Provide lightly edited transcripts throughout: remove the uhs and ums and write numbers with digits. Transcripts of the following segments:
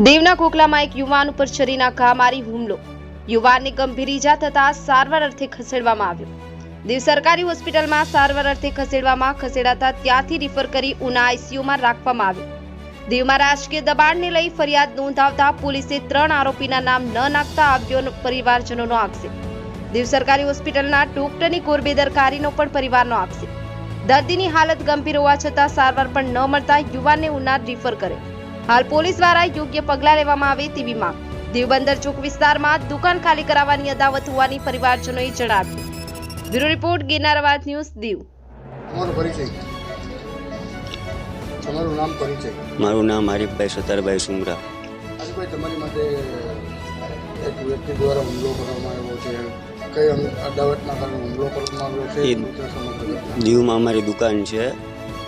દીવના ખોખલામાં એક યુવાન ઉપર છરીના ઘા મારી હુમલો. યુવાનને ગંભીર ઈજા થતાં સારવાર અર્થે ખસેડવામાં આવ્યો. દીવ સરકારી હોસ્પિટલમાં સારવાર અર્થે ખસેડાતા ત્યાંથી રિફર કરી ઉના આઈસીયુમાં રાખવામાં આવ્યો. દીવમાં રાજકીય દબાણને લઈ ફરિયાદ નોંધાવતા પોલીસે 3 આરોપીના નામ ન નાખતા આવ્યો પરિવારજનોનો આક્ષેપ. દીવ સરકારી હોસ્પિટલના ડોક્ટરની ગોરબેદરકારીનો પણ પરિવારનો આક્ષેપ. દર્દીની હાલત ગંભીર હોવા છતાં સારવાર પણ ન મળતા યુવાનને ઉના રિફર કરે. હાલ પોલીસ દ્વારા યોગ્ય પગલાં લેવામાં આવે તેવી માંગ. દીવ બંદર ચોક વિસ્તારમાં દુકાન ખાલી કરાવવાની અદાવત હોવાની પરિવારજનોએ જણાવ્યું. બ્યુરો રિપોર્ટ ગિરનાર અવાજ ન્યૂઝ દીવ. તમારું નામ પરિચય? મારું નામ હરીફભાઈ સતારભાઈ સુમરા. આજભાઈ, તમારી માટે એક વ્યક્તિ દ્વારા હુમલો કરવામાં આવ્યો છે. કઈ અદાવતના કારણે હુમલો કરવામાં આવ્યો છે? દીવમાં અમારી દુકાન છે,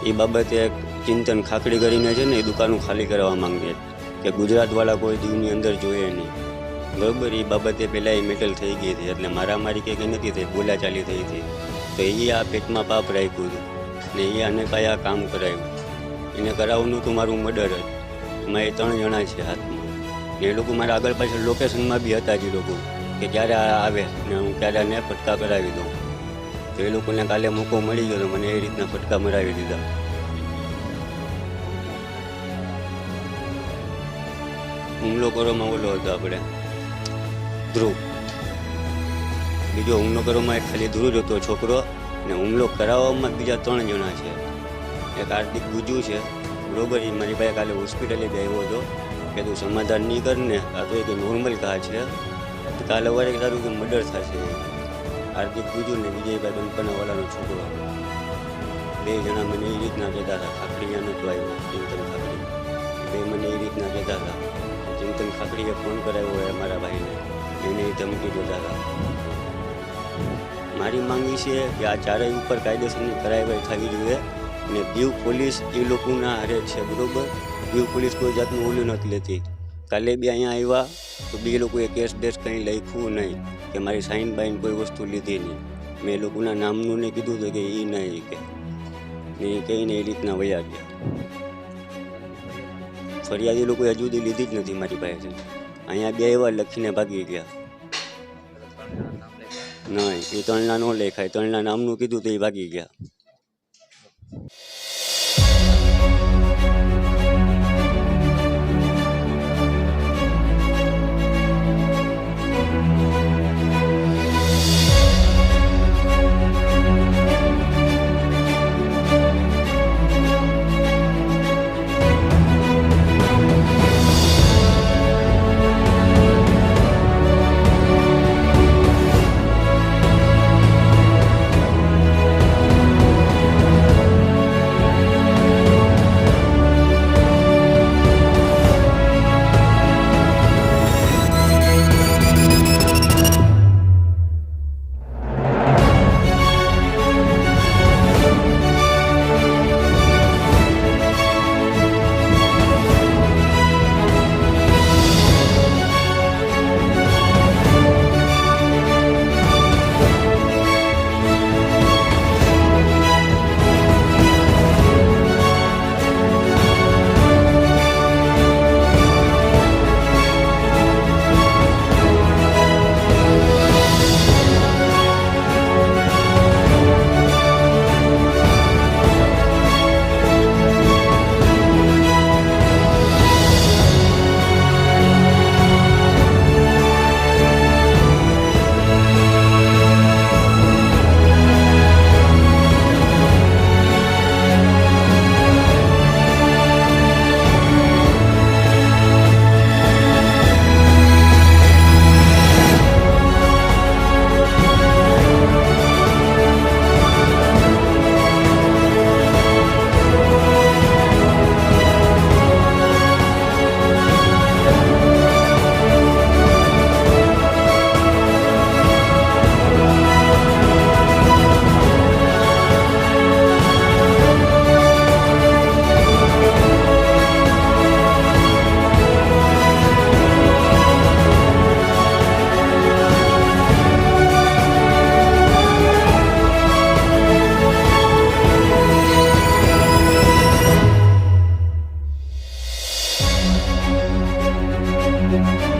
એ બાબતે એક ચિંતન ખાખડી કરીને છે ને એ દુકાનો ખાલી કરવા માંગે કે ગુજરાતવાળા કોઈ દીવની અંદર જોઈએ નહીં. બરાબર, એ બાબતે પહેલાં એ મેટલ થઈ ગઈ હતી, એટલે મારામારી કંઈ નથી થઈ, બોલાચાલી થઈ હતી. તો એ આ પેટમાં પાપ રાખ્યું હતું ને એ આને કાંઈ આ કામ કરાવ્યું. એને કરાવવાનું હતું મારું મર્ડર જ. એમાં એ 3 જણા છે હાથમાં ને એ લોકો મારા આગળ પાછળ લોકેશનમાં બી હતા જ. એ લોકો કે ક્યારે આ આવે ને હું ક્યારે આને ફટકા કરાવી દઉં. તો એ લોકોને કાલે મોકો મળી ગયો તો મને એ રીતના ફટકા મરાવી દીધા. હુમલો કરવામાં ઓલો હતો આપણે ધ્રુવ. બીજો હુમલો કરવામાં એક ખાલી ધ્રુવ જ હતો છોકરો, ને હુમલો કરાવવામાં બીજા 3 જણા છે. એક હાર્દિક ગુજુ છે, બરોબર. એ મારી પાસે કાલે હોસ્પિટલે બી આવ્યો હતો કે તું સમાધાન નહીં કર ને, આ તો એક નોર્મલ ઘા છે, કાલે વારે તારું કે મર્ડર થશે. હાર્દિક ગુજુ ને વિજયભાઈ બંપનાવાળાનો છોકરો, 2 જણા મને એ રીતના કહેતા હતા. ખાખડીયા નહોતો આવ્યો, ચિંતન ખાખડી, 2 મને એ રીતના કહેતા હતા. ચિંતન ખાખડીએ ફોન કરાવ્યો હોય મારા ભાઈને, એને એ ધમકી દેતા હતા. મારી માંગી છે કે આ 4 ઉપર કાયદેસરની કાર્યવાહી થવી જોઈએ ને દીવ પોલીસ એ લોકોના હારે છે, બરોબર. દીવ પોલીસ કોઈ જાતનું ઓલું નથી લેતી. કાલે બી અહીંયા આવ્યા તો બી એ લોકોએ કેસ બેસ કંઈ લખ્યું નહીં કે મારી સાઇન બાઇન કોઈ વસ્તુ લીધી નહીં. મેં એ લોકોના નામનું ને કીધું હતું કે એ નહીં કે ને એ કહીને એ રીતના વયા ગયા. ફરિયાદ એ લોકોએ હજુ સુધી લીધી જ નથી મારી પાસેથી. અહીંયા 2 એવા લખીને ભાગી ગયા. નહીં, એ 3 ના ન લેખાય. 3 ના નામનું કીધું તો એ ભાગી ગયા. છે